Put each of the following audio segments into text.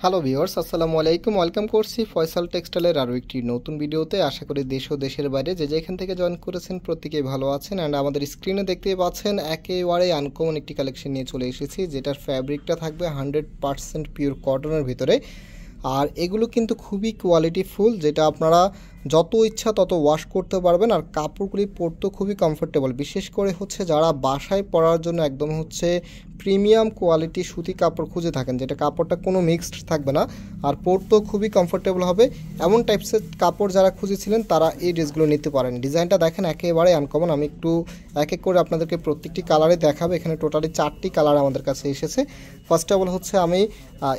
Hello viewers, আসসালামু আলাইকুম। Welcome করছি ফয়সাল টেক্সটাইলের আরও একটি নতুন ভিডিওতে। আশা করি দেশ ও দেশের বাইরে যে যেখান থেকে জয়েন করেছেন প্রত্যেকেই ভালো আছেন। অ্যান্ড আমাদের স্ক্রিনে দেখতেই পাচ্ছেন একেবারে আনকমন একটি কালেকশন নিয়ে চলে এসেছি, যেটার ফ্যাব্রিকটা থাকবে 100% পিওর কটনের ভিতরে। আর এগুলো কিন্তু খুবই কোয়ালিটিফুল, যেটা আপনারা যত ইচ্ছা তত ওয়াশ করতে পারবেন। আর কাপড়গুলি পরতেও খুবই কমফোর্টেবল, বিশেষ করে হচ্ছে যারা বাসায় পরার জন্য একদম হচ্ছে প্রিমিয়াম কোয়ালিটি সুতি কাপড় খুঁজে থাকেন, যেটা কাপড়টা কোনো মিক্সড থাকবে না আর পরতেও খুবই কমফোর্টেবল হবে, এমন টাইপসের কাপড় যারা খুঁজেছিলেন তারা এই ড্রেসগুলো নিতে পারেন। ডিজাইনটা দেখেন একেবারে আনকমন। আমি একটু এক এক করে আপনাদেরকে প্রত্যেকটি কালারে দেখাবো। এখানে টোটালি 4টি কালার আমাদের কাছে এসেছে। ফার্স্ট অফ অল হচ্ছে আমি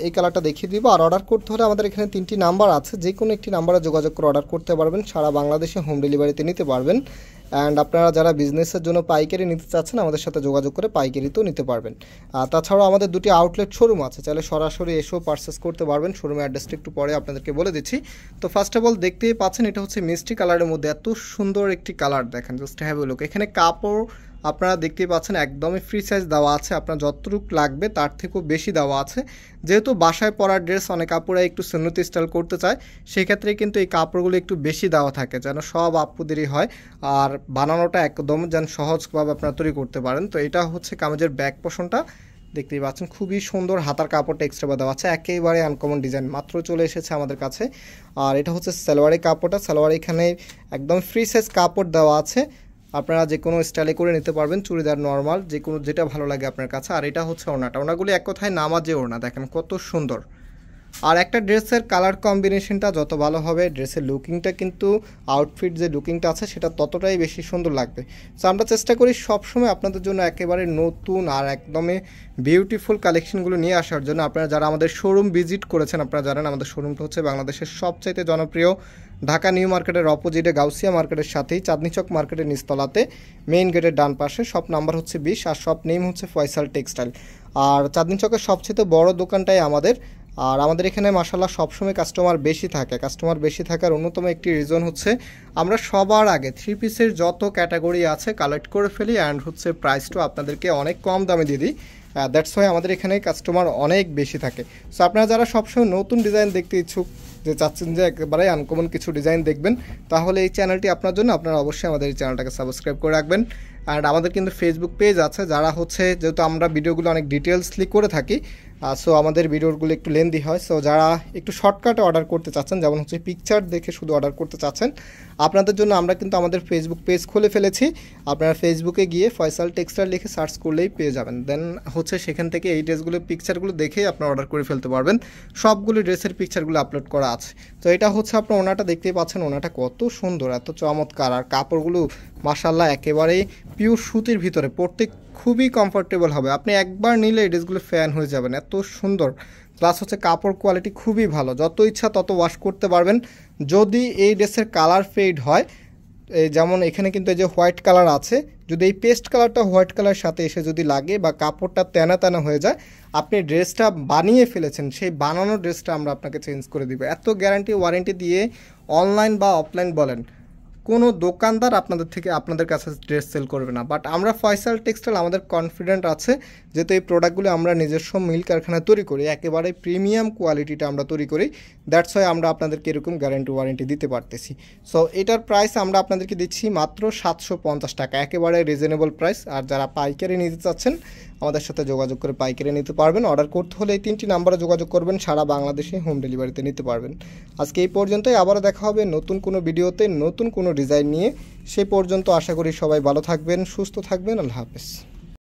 এই কালারটা দেখিয়ে দিব। আর অর্ডার করতে হলে আমাদের এখানে 3টি নাম্বার আছে, যে কোনো একটি নাম্বারে যোগাযোগ করে অর্ডার করতে পারবেন। সারা বাংলাদেশে হোম ডেলিভারিতে নিতে পারবেন। অ্যান্ড আপনারা যারা বিজনেসের জন্য পাইকারি নিতে চাচ্ছেন আমাদের সাথে যোগাযোগ করে পাইকারিতেও নিতে পারবেন। তাছাড়াও আমাদের 2টি আউটলেট শোরুম আছে, চাইলে সরাসরি এসেও পারচেস করতে পারবেন। শোরুমের অ্যাড্রেসটা একটু পরে আপনাদেরকে বলে দিচ্ছি। তো ফার্স্ট অফ অল দেখতেই পাচ্ছেন এটা হচ্ছে মিষ্টি কালারের মধ্যে এত সুন্দর একটি কালার, দেখেন জাস্ট হ্যাভ এ লুক। এখানে কাপড় আপনারা দেখতেই পাচ্ছেন একদমই ফ্রি সাইজ দেওয়া আছে, আপনার যতটুকু লাগবে তার থেকেও বেশি দেওয়া আছে। যেহেতু বাসায় পরার ড্রেস অনেক আপুরা একটু সুন্নতি স্টাইল করতে চায়, সেক্ষেত্রে কিন্তু এই কাপড়গুলো একটু বেশি দেওয়া থাকে যেন সব আপুদেরই হয়, আর বানানোটা একদম যেন সহজভাবে আপনারা তৈরি করতে পারেন। তো এটা হচ্ছে কামিজের ব্যাক পোর্শনটা, দেখতেই পাচ্ছেন খুবই সুন্দর। হাতার কাপড়টা এক্সট্রা দেওয়া আছে, একেবারে আনকমন ডিজাইন, মাত্র চলে এসেছে আমাদের কাছে। আর এটা হচ্ছে সালোয়ারের কাপড়টা, সালোয়ার এখানে একদম ফ্রি সাইজ কাপড় দেওয়া আছে, আপনারা যে কোনো স্টাইলে করে নিতে পারবেন, চুড়িদার নর্মাল যে কোনো যেটা ভালো লাগে আপনার কাছে। আর এটা হচ্ছে ওড়নাটা, ওড়নাগুলি এক কথায় নামাজে ওড়না, দেখেন কত সুন্দর। আর একটা ড্রেসের কালার কম্বিনেশনটা যত ভালো হবে, ড্রেসের লুকিংটা কিন্তু আউটফিট যে লুকিংটা আছে সেটা ততটাই বেশি সুন্দর লাগবে। সো আমরা চেষ্টা করি সবসময় আপনাদের জন্য একেবারে নতুন আর একদমই বিউটিফুল কালেকশনগুলো নিয়ে আসার জন্য। আপনারা যারা আমাদের শোরুম ভিজিট করেছেন আপনারা জানেন আমাদের শোরুমটা হচ্ছে বাংলাদেশের সবচাইতে জনপ্রিয় ঢাকা নিউ মার্কেটের অপোজিটে গাউসিয়া মার্কেটের সাথেই চাঁদনী চক মার্কেটের নিচতলাতে মেইন গেটের ডান পাশে। শপ নাম্বার হচ্ছে 20 আর শপ নেম হচ্ছে ফয়সাল টেক্সটাইল। আর চাঁদনী চকের সবচেয়ে বড় দোকানটাই আমাদের। আর আমাদের এখানে মাশাআল্লাহ সবসময় কাস্টমার বেশি থাকে। কাস্টমার বেশি থাকার অন্যতম একটি রিজন হচ্ছে আমরা সবার আগে 3 পিসের যত ক্যাটাগরি আছে কালেক্ট করে ফেলি, অ্যান্ড হচ্ছে প্রাইসটাও আপনাদেরকে অনেক কম দামে দিয়ে দিই। দ্যাটস ওয়াই আমাদের এখানে কাস্টমার অনেক বেশি থাকে। সো আপনারা যারা সবসময় নতুন ডিজাইন দেখতে ইচ্ছুক, যে চাচ্ছেন যে একেবারে আনকমন কিছু ডিজাইন দেখবেন, তাহলে এই চ্যানেলটি আপনার জন্য। আপনারা অবশ্যই আমাদের এই চ্যানেলটাকে সাবস্ক্রাইব করে রাখবেন। আর আমাদের কিন্তু ফেসবুক পেজ আছে, যারা হচ্ছে যেহেতু আমরা ভিডিওগুলো অনেক ডিটেলসলি করে থাকি, সো আমাদের ভিডিওগুলো একটু লেন্দি হয়। সো যারা একটু শর্টকাটে অর্ডার করতে চাচ্ছেন, যেমন হচ্ছে পিকচার দেখে শুধু অর্ডার করতে চাচ্ছেন, আপনাদের জন্য আমরা কিন্তু আমাদের ফেসবুক পেজ খুলে ফেলেছি। আপনারা ফেসবুকে গিয়ে ফয়সাল টেক্সটাইল লিখে সার্চ করলেই পেয়ে যাবেন। দেন হচ্ছে সেখান থেকে এই ড্রেসগুলো পিকচারগুলো দেখেই আপনারা অর্ডার করে ফেলতে পারবেন। সবগুলো ড্রেসের পিকচারগুলো আপলোড করা আছে। তো এটা হচ্ছে আপনার ওনাটা দেখতেই পাচ্ছেন, ওনাটা কত সুন্দর, এত চমৎকার। আর কাপড়গুলো মাশাআল্লাহ একেবারেই পিওর সুতির ভিতরে, পরতে খুবই কমফোর্টেবল হবে। আপনি একবার নিলে এই ড্রেসগুলো ফ্যান হয়ে যাবেন, এত সুন্দর। প্লাস হচ্ছে কাপড় কোয়ালিটি খুবই ভালো, যত ইচ্ছা তত ওয়াশ করতে পারবেন। যদি এই ড্রেসের কালার ফেড হয়, এই যেমন এখানে কিন্তু এই যে হোয়াইট কালার আছে, যদি এই পেস্ট কালারটা হোয়াইট কালারের সাথে এসে যদি লাগে বা কাপড়টা তেনা তেনা হয়ে যায়, আপনি ড্রেসটা বানিয়ে ফেলেছেন, সেই বানানো ড্রেসটা আমরা আপনাকে চেঞ্জ করে দিব। এত গ্যারান্টি ওয়ারেন্টি দিয়ে অনলাইন বা অফলাইন বলেন কোনো দোকানদার আপনাদের কাছে ড্রেস সেল করবে না। বাট আমরা ফয়সাল টেক্সটাইল আমাদের কনফিডেন্ট আছে, যেহেতু এই প্রোডাক্টগুলো আমরা নিজস্ব মিল কারখানায় তৈরি করি, একেবারে প্রিমিয়াম কোয়ালিটিটা আমরা তৈরি করি। দ্যাটস ওয়াই আমরা আপনাদেরকে এরকম গ্যারান্টি ওয়ারেন্টি দিতে পারতেছি। সো এটার প্রাইস আমরা আপনাদেরকে দিচ্ছি মাত্র 750 টাকা, একেবারে রিজনেবল প্রাইস। আর যারা পাইকারি নিতে চাচ্ছেন আমাদের সাথে যোগাযোগ করে পাইকারি নিতে পারবেন। অর্ডার করতে হলে এই 3টি নাম্বারে যোগাযোগ করবেন, সারা বাংলাদেশে হোম ডেলিভারিতে নিতে পারবেন। আজকে এই পর্যন্তই, আবারও দেখা হবে নতুন কোনো ভিডিওতে নতুন কোনো ডিজাইন নিয়ে। সেই পর্যন্ত আশা করি সবাই ভালো থাকবেন, সুস্থ থাকবেন। আল্লাহ হাফেজ।